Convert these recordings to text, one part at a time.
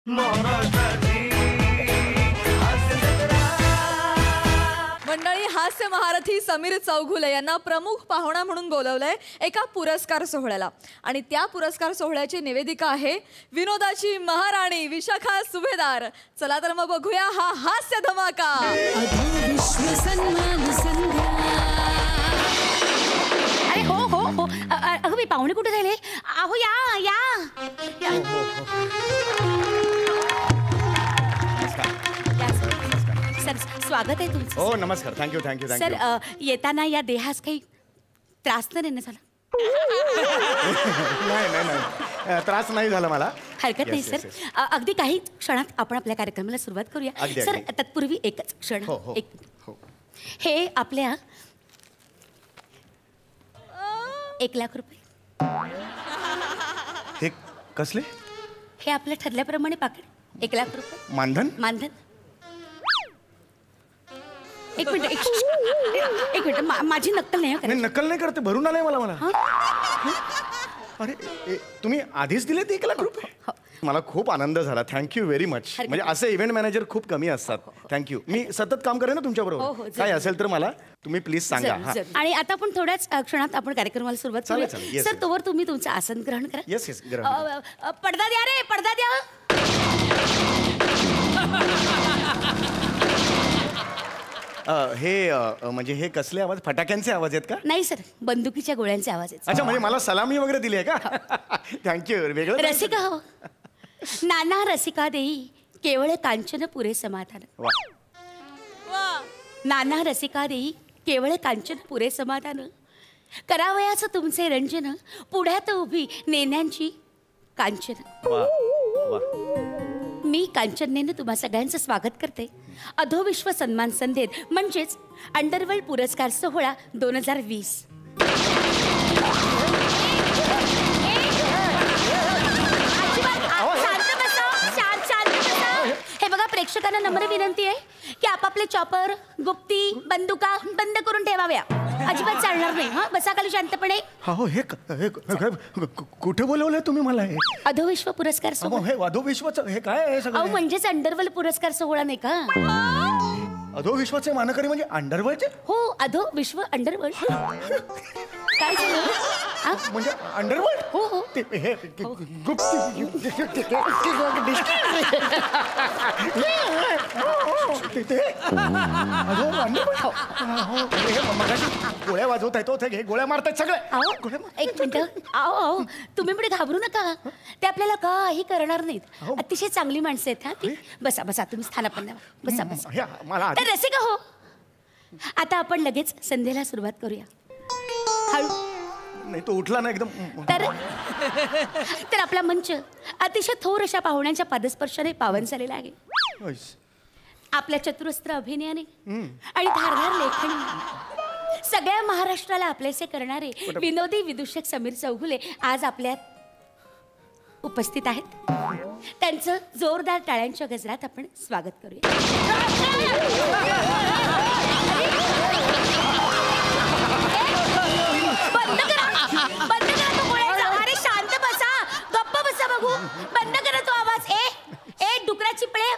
मंडळी, हास्य महारथी समीर चौघुले यांना प्रमुख पाहुणा म्हणून बोलवलंय एका पुरस्कार सोहळ्याला. आणि त्या पुरस्कार सोहळ्याची निवेदिका आहे विनोदाची महाराणी विशाखा सुभेदार. चला तर मग बघूया हा हास्य धमाका. अरे हो हो हो, अगं मी पाहुणे कुठे झाले? अहो या या, सर स्वागत आहे तुमचं. हो नमस्कार, थँक्यू थँक्यू थँक्यू. सर येताना या देहास काही त्रास तर नाही झाला? नाही नाही नाही, त्रास नाही झाला मला. हरकत नाही सर. अगदी काही क्षणात आपण आपल्या कार्यक्रमाला सुरुवात करूया. सर तत्पूर्वी एकच क्षण. एक हे आपल्या 1,00,000 रुपये. हे कसले? हे आपल्या ठरल्याप्रमाणे पाकिट 1,00,000 रुपये मानधन. मानधन. एक मिनिट माझी नक्कल नाही. नक्कल नाही करते, भरून आलंय मला. अरे तुम्ही आधीच दिलेत 1,00,000 रुपये? मला खूप आनंद झाला. Thank you very much. म्हणजे असे इव्हेंट मॅनेजर खूप कमी असतात. थँक्यू. मी सतत काम करेन ना तुमच्याबरोबर. काय असेल तर मला तुम्ही प्लीज सांगा. आणि आता आपण थोड्याच क्षणात आपण कार्यक्रमाला सुरुवात करूया. सर तोवर तुम्ही तुमचं आसन ग्रहण करा. Yes yes. पडदा द्या रे, पडदा द्या. हे म्हणजे हे कसले आवाज? फटाक्यांचे आवाज आहेत का? नाही सर, बंदुकीच्या गोळ्यांचे आवाज आहेत. अच्छा, म्हणजे मला सलामी वगैरे दिली आहे का? थँक्यू. वेगळं रसिका हो, नाना रसिका देई केवळ कांचन पुरे समाधान. नाना रसिका देई केवळ कांचन पुरे समाधान. करावयाचं तुमचे रंजन, पुढ्यात उभी नेण्यांची कांचन. मी कांचनेनं तुम्हा सगळ्यांचं स्वागत करते अधोविश्व सन्मान संधेत, म्हणजेच अंडरवर्ल्ड पुरस्कार सोहळा 2020. हे बघा, प्रेक्षकांना नम्र विनंती आहे की आपापले चॉपर, गुप्ती, बंदुका बंद करून ठेवाव्या. अजिबात चालणार नाही. हा, बसा खाली शांतपणे. हो, हे कुठे बोलवलंय तुम्ही मला? हे अधोविश्व पुरस्कार सोहळा. हे अधोविश्वाचं हे काय आहे सगळं? म्हणजेच अंडरवर्ल्ड पुरस्कार सोहळा नाही का? अधोविश्वाचे मानकरी म्हणजे अंडरवर्ल्डचे? हो, अधोविश्व अंडरवर्ल्ड. काय झालं? म्हणजे अंडरवर्ल्ड? हो हो. हे गोळ्या वाजवत आहेत, हे गोळ्या मारतायत सगळे. एक मिनिट. आओ, तुम्ही पुढे घाबरू नका. ते आपल्याला काही करणार नाहीत. अतिशय चांगली माणसं आहेत. हा, बसा बसा, तुम्ही स्थानापन्न बसा बसा. तर रसिका हो, आता आपण लगेच संध्येला सुरुवात करूया. हळू. नाही, तो उठला ना एकदम. तर आपला मंच अतिशय थोर अशा पाहुण्यांच्या पादस्पर्शाने पावन झालेला आहे. आपल्या चतुरस्त्र अभिनयाने आणि धारदार लेखणी सगळ्या महाराष्ट्राला आपलेसे करणारे विनोदी विदूषक समीर चौघुले आज आपल्यात उपस्थित आहेत. त्यांचं जोरदार टाळ्यांच्या गजरात आपण स्वागत करूया. बंद करा तो गोळ्याचा. अरे शांत बसा, गप्प बसा. बघू, बंद करा तो आवाज. ए डुकराची पिळे,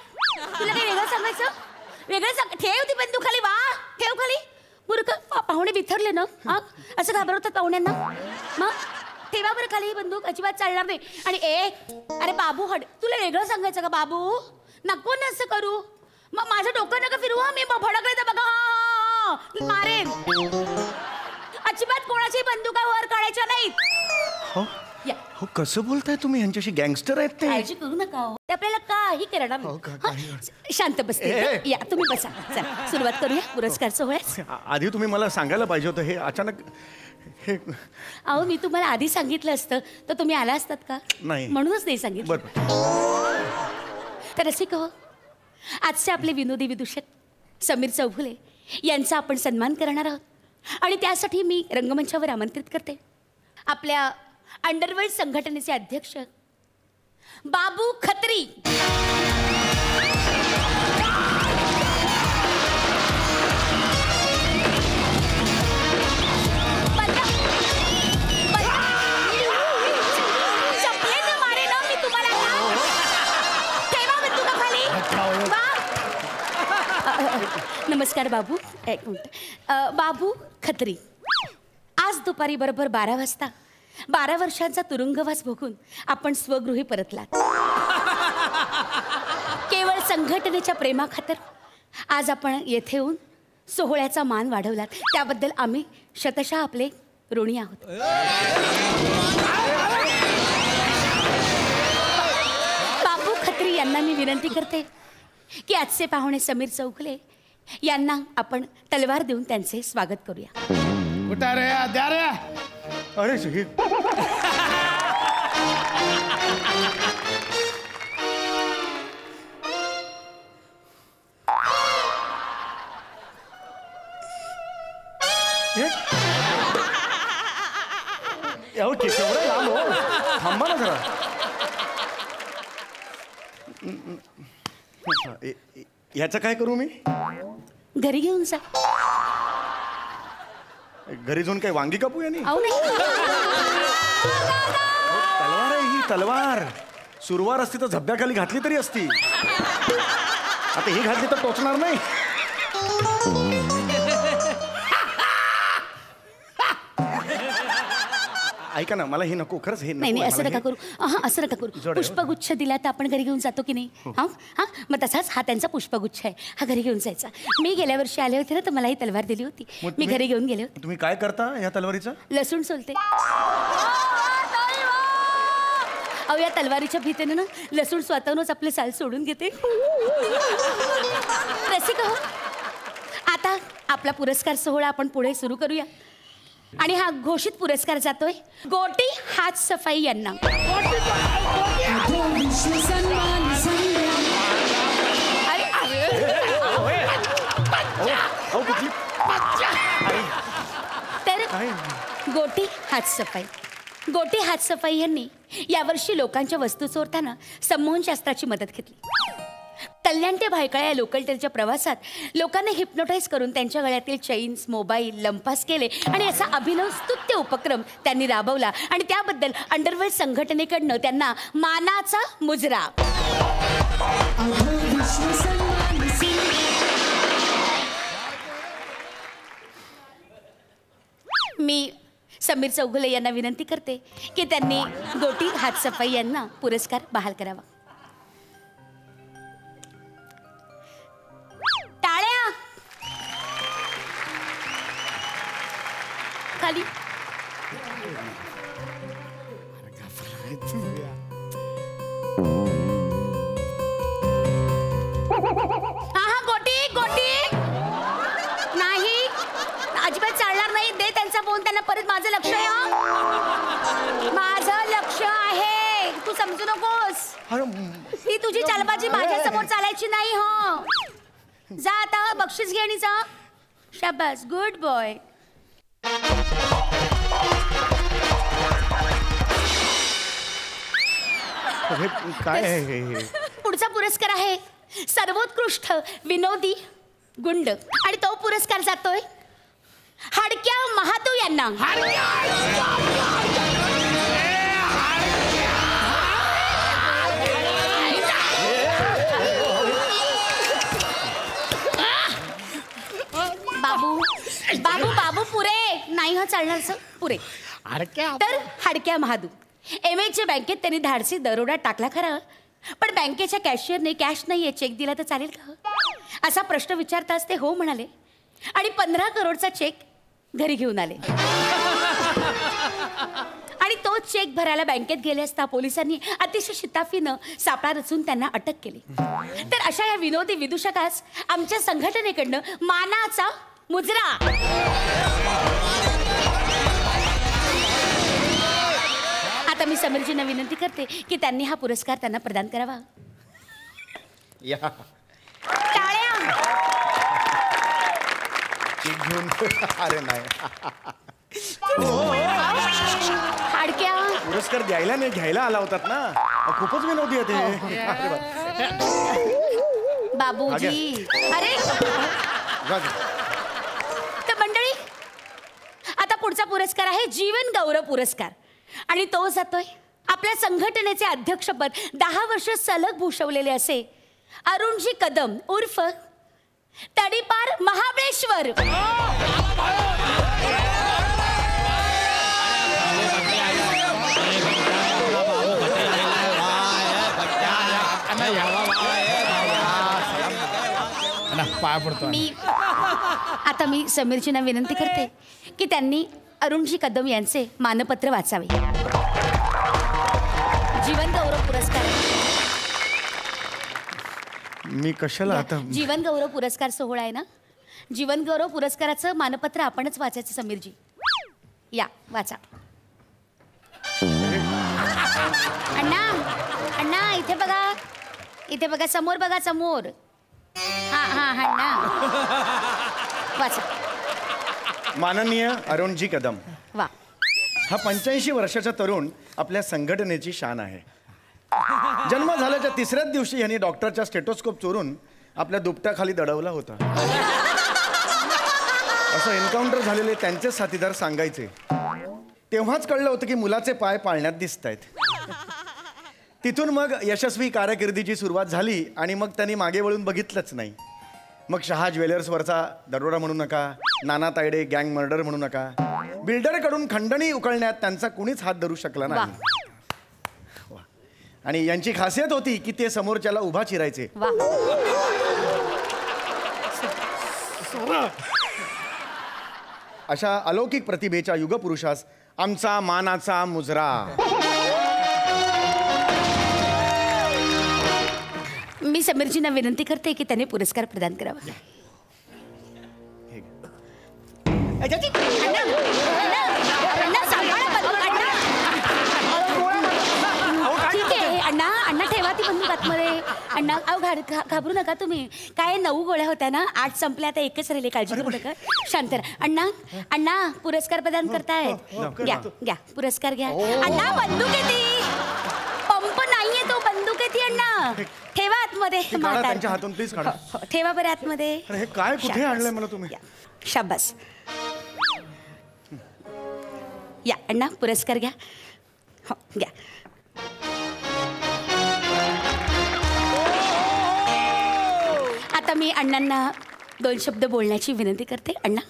तुला काही वेगळं सांगायचं? वेगळं सांग. ठेव ती बंदूक खाली. वा, ठेव खाली. मूर्ख, पाहुणे बिथरले ना. असं घाबरवतात पाहुण्यांना. मग ठेवा बरं खाली बंदूक. अजिबात चालणार नाही. आणि अरे बाबू, हड, तुला वेगळं सांगायचं का बाबू? नको ना असं करू. मग माझं डोकं नका फिरू. मी भडकले तर बघा, मारेन. अजिबात कोणाची बंदुका वर काढायच्या नाहीत. हो, कसं बोलताय तुम्ही? यांच्याशी गँगस्टर आहेत ते. काळजी करू नका. ते आपल्याला काही करणार नाही. शांत बसते. या, तुम्ही बसा. चला सुरुवात करूया पुरस्कार सोहळ्यास. आधी तुम्ही मला सांगायला पाहिजे होतं. हे अचानक हे. अहो, मी तुम्हाला आधी सांगितलं असतं तर तुम्ही आला असतात का? नाही. म्हणूनच नाही सांगितलं. तर रसिका हो, आजचे आपले विनोदी विदूषक समीर चौघुले यांचा आपण सन्मान करणार आहोत. आणि त्यासाठी मी रंगमंचावर आमंत्रित करते आपल्या अंडरवर्ल्ड संघटनेचे अध्यक्ष बाबू खत्री. चपले न मारे ना मी तुम्हाला. नमस्कार बाबू. एक मिनिट. बाबू खत्री, आज दुपारी बरोबर 12 वाजता 12 वर्षांचा तुरुंगवास भोगून आपण स्वगृही परतलात. केवळ संघटनेच्या प्रेमाखातर आज आपण येथे येऊन सोहळ्याचा मान वाढवलात, त्याबद्दल आम्ही शतशः आपले ऋणी आहोत. बाबू खत्री यांना मी विनंती करते की आजचे पाहुणे समीर चौगुले यांना आपण तलवार देऊन त्यांचे स्वागत करूया. उठा रे, द्या रे. अरे हे केवढं लांब हो, थांबा ना जरा. ह्याचं काय करू मी? घरी घेऊन जा. घरी जाऊन काय वांगी कापू यांनी? अहो नाही. तलवार आहे ही, तलवार. सुरवार असती तर झब्याखाली घातली तरी असती. आता ही घातली तर टोचणार नाही. ऐका ना, मला हे नको, खरंच हे नाही नको. नाही, असं नका करू. हा, असं नका करू. पुष्पगुच्छ दिला तर आपण घरी घेऊन जातो की नाही? हा हा, मग तसाच हा त्यांचा पुष्पगुच्छ आहे, हा घरी घेऊन जायचा. मी गेल्या वर्षी आले होते ना, तर मला ही तलवार दिली होती, मी घरी घेऊन गेले होते. तुम्ही काय करता या तलवारीचं? लसूण सोलते. अहो, या तलवारीच्या भीतीने ना लसूण स्वतःहूनच आपले साल सोडून घेते. रसिक हो, आता आपला पुरस्कार सोहळा आपण पुढे सुरू करूया. आणि हा घोषित पुरस्कार जातोय गोटी हात सफाई यांना. तर गोटी हात सफाई यांनी यावर्षी लोकांच्या वस्तू चोरताना संमोहनशास्त्राची मदत घेतली. कल्याण ते भायखळा या लोकल ट्रेनच्या प्रवासात लोकांना हिप्नोटाईज करून त्यांच्या गळ्यातील चेन्स, मोबाईल लंपास केले आणि असा अभिनव स्तुत्य उपक्रम त्यांनी राबवला आणि त्याबद्दल अंडरवर्ल्ड संघटनेकडनं त्यांना मानाचा मुजरा. मी समीर चौगुले यांना विनंती करते की त्यांनी गोटी हात सफाई यांना पुरस्कार बहाल करावा. टाळ्या खाली. हा, गोटी गोटी नाही, अजिबात चालणार नाही. दे त्यांचा फोन त्यांना परत. माझं लक्ष आहे, हा माझं लक्ष आहे, तू समजू नकोस. ही तुझी चालबाजी माझ्या समोर चालायची नाही. हो, जा आता बक्षीस घे आणि जा. शाबास, गुड बॉय. काय आहे? पुढचा पुरस्कार आहे सर्वोत्कृष्ट विनोदी गुंड आणि तो पुरस्कार जातोय हडक्या महातू यांना. बाबू बाबू बाबू पुरे नाही, हा चालणार सर, पुरे. तर हडक्या महादू एमएचच्या बँकेत त्यांनी धाडसी दरोडा टाकला खरा, पण बँकेच्या कॅशियरने कॅश नाहीये, चेक दिला तर चालेल का असा प्रश्न विचारताच ते हो म्हणाले आणि 15 करोडचा चेक घरी घेऊन आले. आणि तो चेक भरायला बँकेत गेले असता पोलिसांनी अतिशय शिताफीनं सापळा रचून त्यांना अटक केली. तर अशा या विनोदी विदूषकास आमच्या संघटनेकडनं मानाचा मुजरा. आता मी समीरजींना विनंती करते की त्यांनी हा पुरस्कार त्यांना प्रदान करावा. टाळ्या. अरे नाही, हाडक्या पुरस्कार द्यायला नाही, घ्यायला आला होतात ना. खूपच विनोदी आहे. बाबूजी. अरे तर मंडळी, आता पुढचा पुरस्कार आहे जीवन गौरव पुरस्कार आणि तो जातोय आपल्या संघटनेचे अध्यक्षपद 10 वर्ष सलग भूषवलेले असे अरुणजी कदम उर्फ तडीपार महाबळेश्वर. पाय पडतो. मी समीरजींना विनंती करते की त्यांनी अरुणजी कदम यांचे मानपत्र वाचावे. जीवन गौरव पुरस्कार. मी कशाला आता जीवन गौरव पुरस्कार सोहळा आहे ना, जीवन गौरव पुरस्काराचं मानपत्र आपणच वाचायचं. समीरजी या वाचा. अण्णा अण्णा इथे बघा, इथे बघा, समोर बघा, समोर. हा हा अण्णा वाचा. माननीय अरुणजी कदम, वा. हा 85 वर्षाचा तरुण आपल्या संघटनेची शान आहे. जन्म झाल्याच्या 3ऱ्याच दिवशी यांनी डॉक्टरचा स्टेटोस्कोप चोरून आपल्या दुपट्याखाली दडवला होता, असं एन्काउंटर झालेले त्यांचे साथीदार सांगायचे. तेव्हाच कळलं होतं की मुलाचे पाय पाळण्यात दिसत आहेत. तिथून मग यशस्वी कारकिर्दीची सुरुवात झाली आणि मग त्यांनी मागे वळून बघितलंच नाही. मग शहा ज्वेलर्सवरचा दरोडा म्हणू नका, नाना तायडे गँग मर्डर म्हणू नका, बिल्डरकडून खंडणी उकळण्यात त्यांचा कुणीच हात धरू शकला नाही. वा. आणि यांची खासियत होती की ते समोरच्याला उभा चिरायचे. वा. अशा अलौकिक प्रतिभेच्या युगपुरुषास आमचा मानाचा मुजरा. मी समीरजींना विनंती करते की त्यांनी पुरस्कार प्रदान करावा. ठीक आहे अण्णा, अण्णा ठेवा ती बंदूक आतमध्ये. अण्णा अहो घाबरू नका तुम्ही. काय 9 गोळ्या होत्या ना, 8 संपल्या, आता एकच राहिले. काळजी करू नका, शांत राहा. अण्णा अण्णा पुरस्कार प्रदान करतायत. घ्या घ्या पुरस्कार घ्या. अण्णा बंदूक येते, पंप नाहीये तो, बंदूक येते. अण्णा ठेवा आतमध्ये. त्यांच्या हातून प्लीज काढा. ठेवा बरं आतमध्ये. हे काय कुठे आणलंय मला तुम्ही? शाबास. या अण्णा पुरस्कार घ्या. हो घ्या. आता मी अण्णांना 2 शब्द बोलण्याची विनंती करते. अण्णा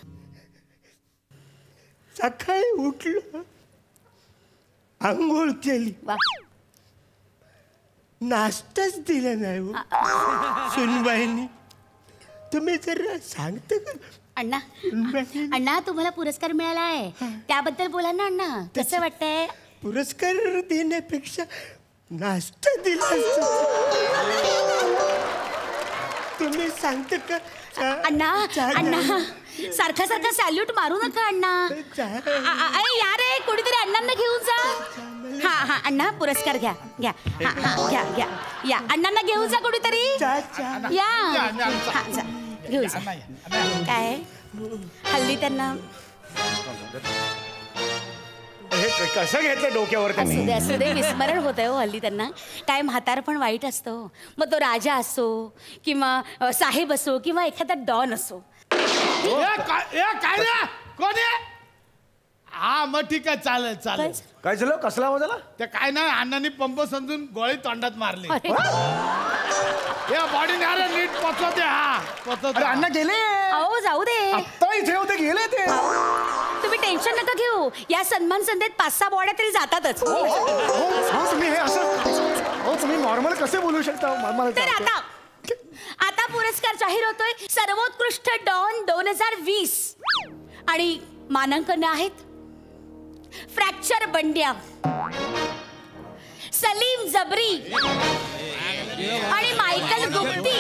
सकाळी उठलं, आंघोळ केली, वा. नाश्ताच दिला नाही हो. सुनबाईंनी. तुम्ही जरा सांगता का? अण्णा अण्णा तुम्हाला पुरस्कार मिळाला आहे, त्याबद्दल बोला ना अण्णा. कसं वाटतंय? पुरस्कार देण्यापेक्षा नाश्ता दिला. तुम्ही सांगता का? अण्णा अण्णा सारखा सारखा सॅल्यूट मारू नका अण्णा. अरे या रे, कोणीतरी अण्णांना घेऊन जा. हा हा अण्णा पुरस्कार घ्या घ्या. हा हा घ्या घ्या या. अण्णांना घेऊन जा कोणीतरी. या हा जा घेऊन जा. काय हल्ली त्यांना हे कसं घेतलं डोक्यावर त्यांनी? असू दे विस्मरण होत आहे हो हल्ली त्यांना. काय म्हातार पण वाईट असतो. मग तो राजा असो किंवा साहेब असो किंवा एखादा डॉन असो. काय रे कोण आहे? हा मग ठीक आहे, चालेल चालेल. काय झालं? कसला आवाज आला? ते काय नाही, अण्णांनी पंप समजून गोळी तोंडात मारली. अरे, या बॉडीने अरे नीट पोचवते. हा पोचवते. अरे अण्णा गेले. अहो जाऊ दे, आत्ता इथे होते, गेले ते. तुम्ही टेन्शन नका घेऊ. या सन्मान संध्येत 5-6 बॉड्या तरी जातातच. हो तुम्ही हे असं, हो तुम्ही नॉर्मल कसे बोलू शकता? तर आता पुरस्कार जाहीर होतोय. सर्वोत्कृष्ट डॉन 2020 आणि मानांकन आहेत फ्रॅक्चर बंड्या, सलीम जबरी आणि मायकल गुप्ती.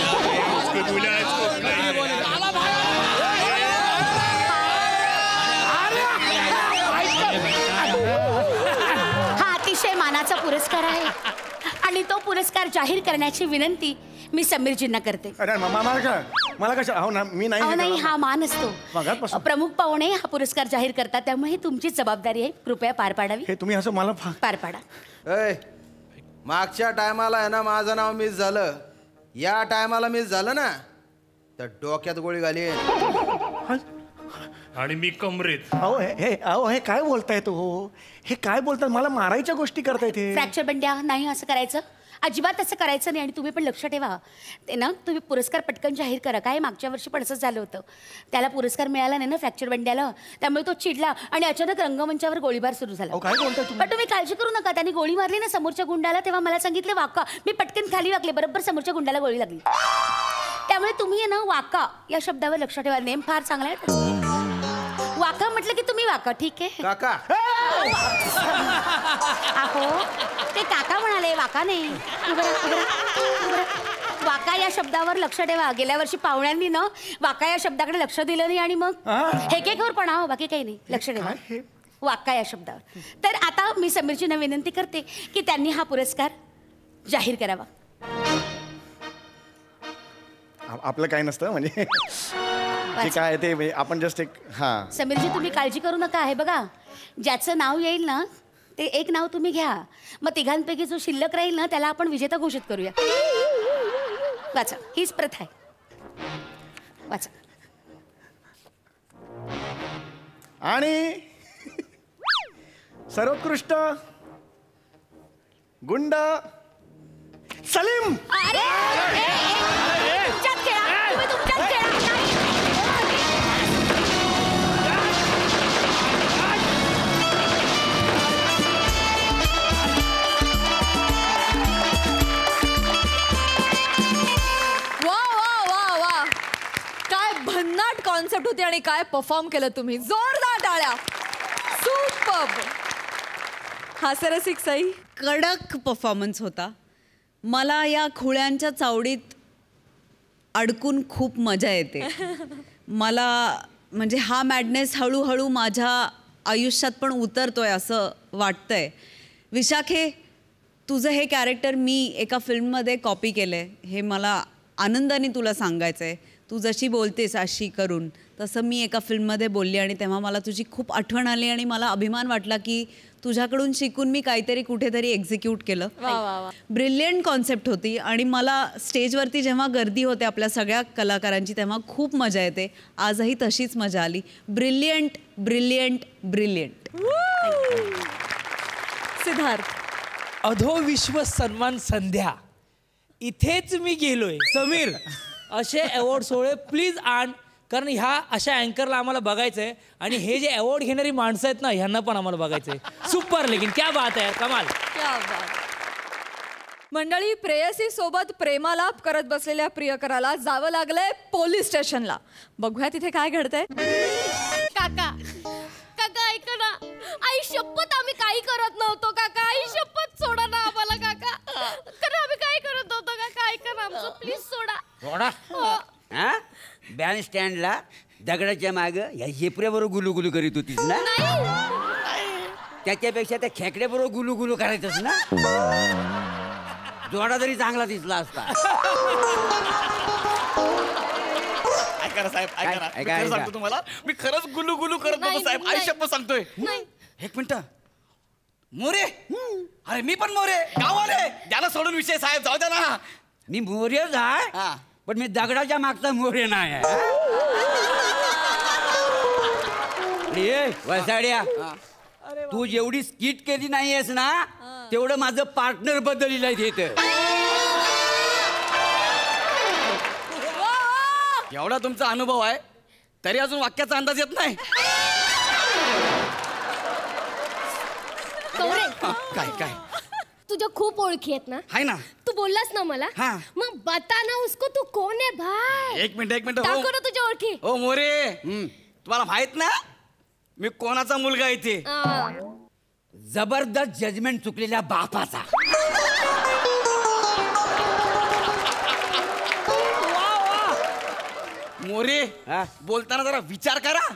हा अतिशय मानाचा पुरस्कार आहे आणि तो पुरस्कार जाहीर करण्याची विनंती मी समीरजींना करते. अरे मला कशा? हो ना, मी अहो नाही, नाही. हा मान असतो. मगाचपासून. प्रमुख पाहुणे हा पुरस्कार जाहीर करतात, त्यामुळे ही तुमची जबाबदारी आहे. कृपया पार पाडावी. हे तुम्ही असं मला पार पाडा. मागच्या टायमाला आहे ना माझं नाव मिस झालं, या टायमाला मिस झालं ना तर डोक्यात गोळी घाली आणि मी कमरेत. अहो हे काय बोलताय तो? हे काय बोलतात? मला मारायच्या गोष्टी करतायत हे. फ्रॅक्चर बंड्या नाही असं करायचं. अजिबात असं करायचं नाही. आणि तुम्ही पण लक्ष ठेवा, ते ना तुम्ही पुरस्कार पटकन जाहीर करा. काय मागच्या वर्षी पण असंच झालं होतं. त्याला पुरस्कार मिळाला नाही ना फ्रॅक्चर बंड्याला, त्यामुळे तो चिडला आणि अचानक रंगमंचावर गोळीबार सुरू झाला. काय बोलताय तुम्ही? पण तुम्ही काळजी करू नका. त्यांनी गोळी मारली ना समोरच्या गुंडाला, तेव्हा मला सांगितले वाका. मी पटकन खाली वाकले, बरोबर समोरच्या गुंडाला गोळी लागली. त्यामुळे तुम्ही ना वाका या शब्दावर लक्ष ठेवा. नेम फार चांगला आहे. वाका म्हटलं की तुम्ही वाका. ठीक आहे काका अहो ते काका म्हणाले, वाका नाही. उभं राहा, उभं राहा, उभं राहा. वाका या शब्दावर लक्ष ठेवा. गेल्या वर्षी पाहुण्यांनी ना वाका या शब्दाकडे लक्ष दिलं नाही आणि मग हेकेखोर पण हो, बाकी काही नाही. लक्ष ठेवा वाका या शब्दावर. तर आता मी समीरजींना विनंती करते की त्यांनी हा पुरस्कार जाहीर करावा. आपलं काय नसतं म्हणजे जे काय आहे ते म्हणजे आपण जस्ट एक हां. समीरजी तुम्ही काळजी करू नका. आहे बघा, ज्याचं नाव येईल ना ते एक नाव तुम्ही घ्या. मग तिघांपैकी जो शिल्लक राहील ना त्याला आपण विजेता घोषित करूया. वाचा, हीच प्रथा आहे. वाचा. आणि सर्वोत्कृष्ट गुंड सलीम. अरे तुमच्यात खेळा, तुम्ही तुमच्यात खेळा. वा वा वा वा, काय भन्नाट कॉन्सेप्ट होती आणि काय परफॉर्म केलं तुम्ही. जोरदार टाळ्या. सुपर्ब. हास्यरसिक सई. कडक परफॉर्मन्स होता. मला या खुळ्यांच्या चावडीत अडकून खूप मजा येते. मला म्हणजे हा मॅडनेस हळूहळू माझ्या आयुष्यात पण उतरतोय असं वाटतंय. विशाखे, तुझं हे कॅरेक्टर मी एका फिल्ममध्ये कॉपी केलं आहे, हे मला आनंदाने तुला सांगायचं आहे. तू जशी बोलतेस अशी करून, तसं मी एका फिल्ममध्ये बोलली आणि तेव्हा मला तुझी खूप आठवण आली आणि मला अभिमान वाटला की तुझ्याकडून शिकून मी काहीतरी कुठेतरी एक्झिक्यूट केलं. ब्रिलियंट कॉन्सेप्ट होती आणि मला स्टेजवरती जेव्हा गर्दी होते आपल्या सगळ्या कलाकारांची तेव्हा खूप मजा येते. आजही तशीच मजा आली. Brilliant brilliant brilliant. सिद्धार्थ. अधोविश्व सन्मान संध्या इथेच मी गेलोय. समीर, असे अवॉर्ड सोहळे प्लीज आण, कारण ह्या अशा अँकरला आम्हाला बघायचं आहे आणि हे जे अवॉर्ड घेणारी माणसं आहेत ना ह्यांना पण आम्हाला बघायचं आहे. सुपर, लेकिन क्या बात आहे, कमाल. क्या बात. मंडळी, प्रेयसी सोबत प्रेमालाप करत बसलेल्या प्रियकराला जावं लागलंय पोलीस स्टेशनला. बघूया तिथे काय घडतंय. काका काका ऐका ना, आई शपथ आम्ही काही करत नव्हतो. काका आई शपथ सोडा ना आम्हाला. काका खरं आम्ही काही करत नव्हतो. काका ऐका ना आमचं, प्लीज सोडा. सोडा हा. बॅन स्टँडला दगडाच्या माग या झेपऱ्याबरोबर गुलू करीत होतीस ना. त्याच्यापेक्षा त्या खेकड्याबरोबर गुलू करायचंच ना. जोडा तरी चांगला दिसला असता. ऐका ना साहेब, ऐका ना. मी खरं सांगतो तुम्हाला, मी खरंच गुलू करत होतो साहेब. आई शपथ सांगतोय. एक मिनिट. मोरे, अरे मी पण मोरे गावाले. त्याला सोडून विषय साहेब, जाऊ द्या ना. मी मोरेच आहे, पण मी दगडाच्या मागचा मोरे नाही आहे. वसाड्या, तू जेवढी स्किट केली नाहीयेस ना तेवढं माझं पार्टनर बदललेलं आहे. एवढा तुमचा अनुभव आहे तरी अजून वाक्याचा अंदाज येत नाही. काय काय तुझ्या खूप ओळखी आहेत ना. हाय ना. तू बोललास ना मला. हाँ. मग बता ना उसको तू कोण आहे भाई. एक मिनिट. दाखव ना तुझ्या ओळखी. हो मोरे, तुम्हाला माहित ना मी कोणाचा मुलगा इथे. जबरदस्त जजमेंट चुकलेल्या बापाचा. मोरे, बोलताना जरा विचार करा.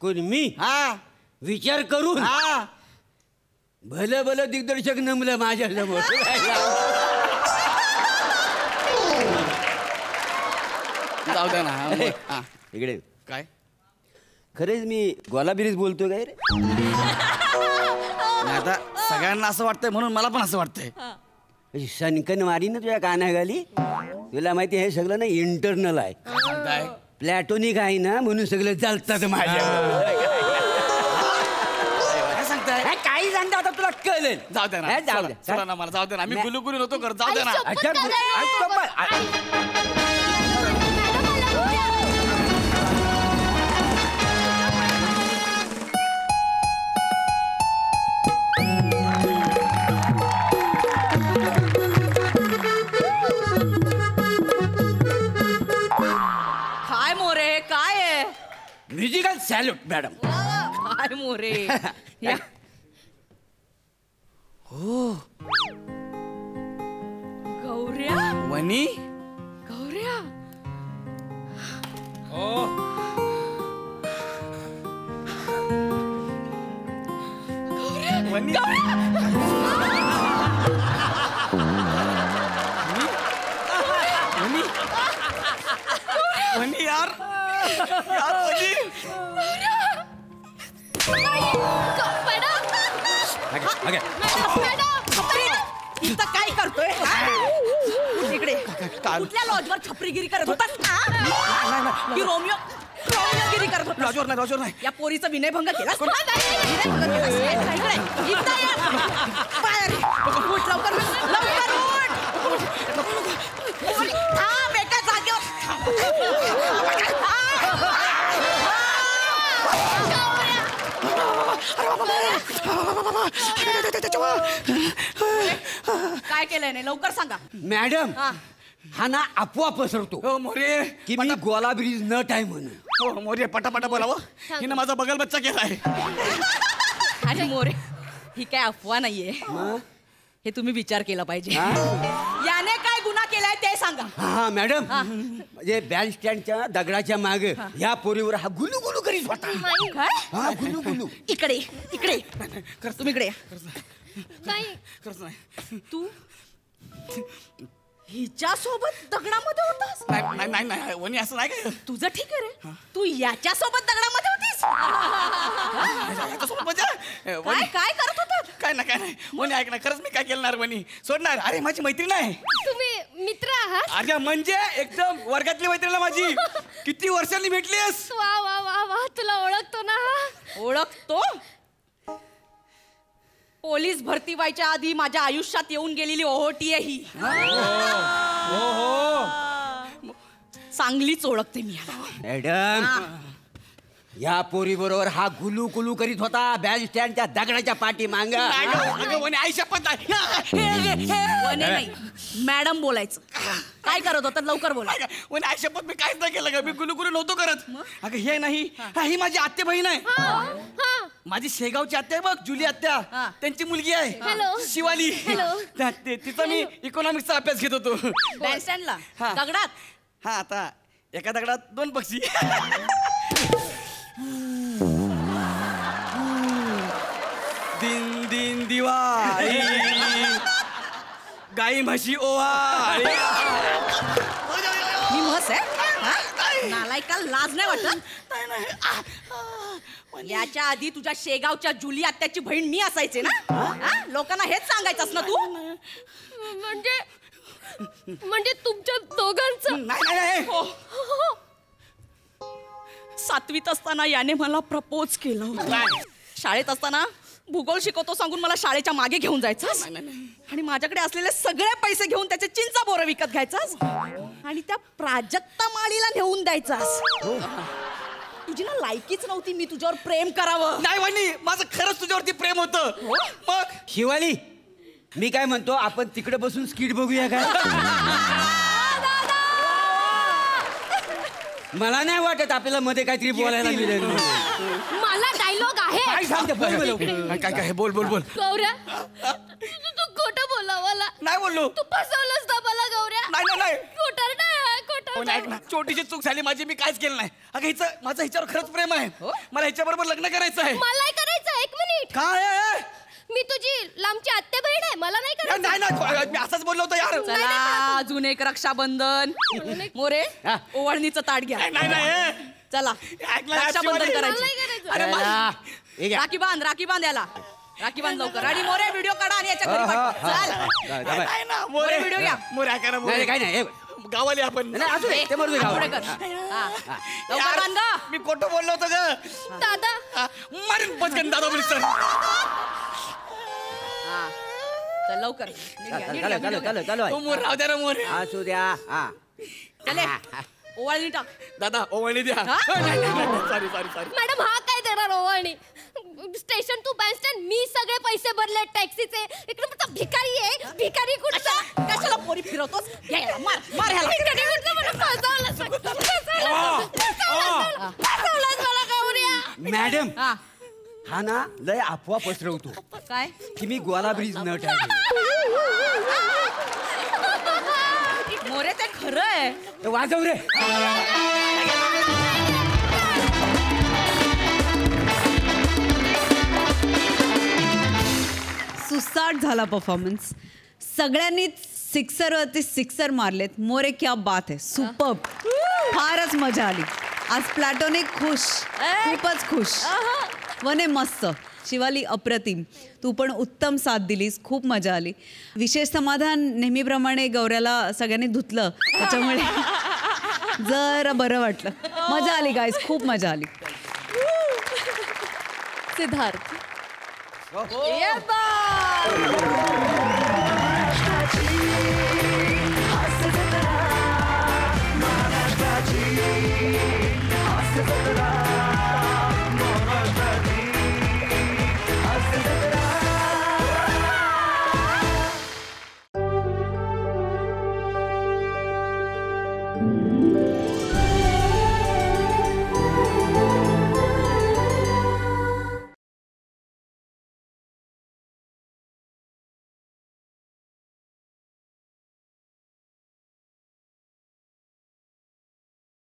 कोण मी? हा, विचार करून. हा. भलं दिग्दर्शक नमलं माझ्या समोर. जाऊ द्या ना. इकडे काय खरेच मी गोलाबिरीच बोलतोय काय रे? नाही, आता सगळ्यांना असं वाटतंय म्हणून मला पण असं वाटतंय. सनकन मारी ना तुझ्या कानाखाली. तुला माहिती हे सगळं ना इंटरनल आहे. सांगताय प्लॅटोनिक आहे ना म्हणून सगळं चालतात माझ्या. काय सांगताय? काही सांगता आता तुला पटकन जाऊ दे ना जाऊ दे सोडा ना मला जाऊ दे ना मी गुलू गुलू नव्हतो करत जाऊ दे ना काय मोरे काय आहे म्युझिकल सॅल्यूट मॅडम. काय मोरे या. गौऱ्या वनी गौऱ्या वनी वनी वनी यार यार वनी इथं काय करतोय इकडे कुठल्या लॉजवर छपरीगिरी करत होतास की रोमिओ रोमिओगिरी करत होता लॉजवर नाही लॉजवर नाही या पोरीचा विनयभंग केला उठ लवकर लवकर उठ थांब एका काय केलंय नाही लवकर सांगा मॅडम हा ना अफवा पसरतो हो मोरे की मी गोला ब्रिज नट आहे म्हणून. हो मोरे पटापटा बोलावं हिनं माझा बगल बच्चा केलाय. अरे मोरे ही काय अफवा नाहीये हे तुम्ही विचार केला पाहिजे याने काय गुन्हा केलाय ते सांगा. हा मॅडम म्हणजे बँड स्टँडच्या दगडाच्या माग ह्या पोरीवर हा गुलू गुलू करीत होता. काय हा गुलू गुलू. इकडे इकडे तुम्ही इकडे नाही खरंच नाही तू हिच्या सोबत दगडामध्ये होतास. नाही नाही नाही वनी असं नाही काय तुझं ठीक आहे रे तू याच्या सोबत दगडामध्ये होतीस. काय काय करत होता काय नाही वनी ऐक ना खरंच मी काय केलं वनी सोडणार. अरे माझी मैत्रीण आहे. तुम्ही मित्र आहात. अरे म्हणजे एकदम वर्गातली मैत्रीण माझी. किती वर्षांनी भेटलीस. वा वा वा वा तुला ओळखतो ना. ओळखतो पोलीस भरती व्हायच्या आधी माझ्या आयुष्यात येऊन गेलेली ओहोटी आहे ही. चांगलीच ओळखते मी मॅडम या पोरी बरोबर हा गुलू गुलू करीत होता बँड स्टँडच्या दगडाच्या पाठी मांग. आई शपथ नाही मॅडम बोलायचं. काय करत होता लवकर बोला. आई शपथ मी काहीच नाही केलं. मी गुलू गुलू नव्हतो करत. अगं हे नाही ही माझी आत्या बहीण आहे. माझी शेगावची आत्या आहे बघ जुली आत्या त्यांची मुलगी आहे शिवाली. तिचा मी इकॉनॉमिक्सचा अभ्यास घेत होतो बँड स्टँडला दगडात. हा आता एका दगडात 2 पक्षी. दिन दिन दिवाळी गाई म्हशी ओवाळी. मी म्हस आहे नालायका लाज नाही वाटत. याच्या आधी तुझ्या शेगावच्या जुली आत्याची बहीण मी असायचे ना. लोकांना हेच सांगायचंस ना तू. म्हणजे तुमच्या दोघांचं. नाही 7वीत असताना याने मला प्रपोज केलं. शाळेत असताना भूगोल शिकवतो सांगून मला शाळेच्या मागे घेऊन जायचास आणि माझ्याकडे असलेले सगळे पैसे घेऊन त्याचे चिंचा बोरं विकत घ्यायचास आणि त्या प्राजक्ता माळीला नेऊन द्यायचास. तुझी ना लायकीच नव्हती मी तुझ्यावर प्रेम करावं. नाही वाणी माझं खरंच तुझ्यावरती प्रेम होतं. मग शिवाली मी काय म्हणतो आपण तिकडे बसून स्किट बघूया काय. मला नाही वाटत आपल्याला मध्ये काहीतरी बोलायला मिळेल. मला डायलॉग आहे. काय सांगते काय बोल बोल बोल. गौऱ्या तू खोटं बोला मला. नाही बोललो. तू फसवलंस ना मला गौऱ्या. नाही खोटं नाही खोटं. ऐक ना छोटीशी चूक झाली माझी. मी काहीच केलं नाही. अगं माझं हिच्यावर खरंच प्रेम आहे. मला हिच्याबरोबर लग्न करायचं आहे. मला करायचं. 1 मिनिट. काय मी तुझी लांबची आत्या बहीण आहे. मला नाही करायचं. नाही मी असंच बोललो होतो यार. चला अजून एक रक्षाबंधन. मोरे ओवाळणीचं ताट घ्या. नाही चला रक्षाबंधन करायचं. करायचं. राखी बांध याला. राखी बांध लवकर. आणि मोरे व्हिडिओ काढा आणि याच्या घरी पाठवा. चल मोरे व्हिडिओ घ्या. मोरे करा काय नाही गावाले आपण लवकर बांधा. मी खोटं बोललो होतो ग दादा. मारून पचकन दादा बोल सर. चल लवकर चालू तो मोर राहू द्या ना मोर असू द्या हा चले ओवाळणी टाक दादा ओवाळणी द्या सॉरी मॅडम हा काय देणार ओवाळणी स्टेशन टू बँडस्टँड मी सगळे पैसे भरले टॅक्सीचे इकडे फक्त भिकारी आहे भिकारी कुठचा कशाला पोरी फिरवतोस मार मार ह्याला भिकारी कुठचा मला फसवलंस मला गौऱ्या मॅडम हा ना लय अफवा पसरवतो काय की मी ग्वाला ब्रिज नट आहे मोरे ते खरं आहे ते वाजव रे सुसाट झाला परफॉर्मन्स सगळ्यांनीच सिक्सरवरती सिक्सर मारलेत मोरे क्या बात आहे सुपर फारच मजा आली आज प्लॅटोने खुश खूपच खुश वने मस्त शिवाली अप्रतिम तू पण उत्तम साथ दिलीस खूप मजा आली विशेष समाधान नेहमीप्रमाणे गौऱ्याला सगळ्यांनी धुतलं त्याच्यामुळे जरा बरं वाटलं मजा आली गाईज खूप मजा आली सिद्धार्थ ये बा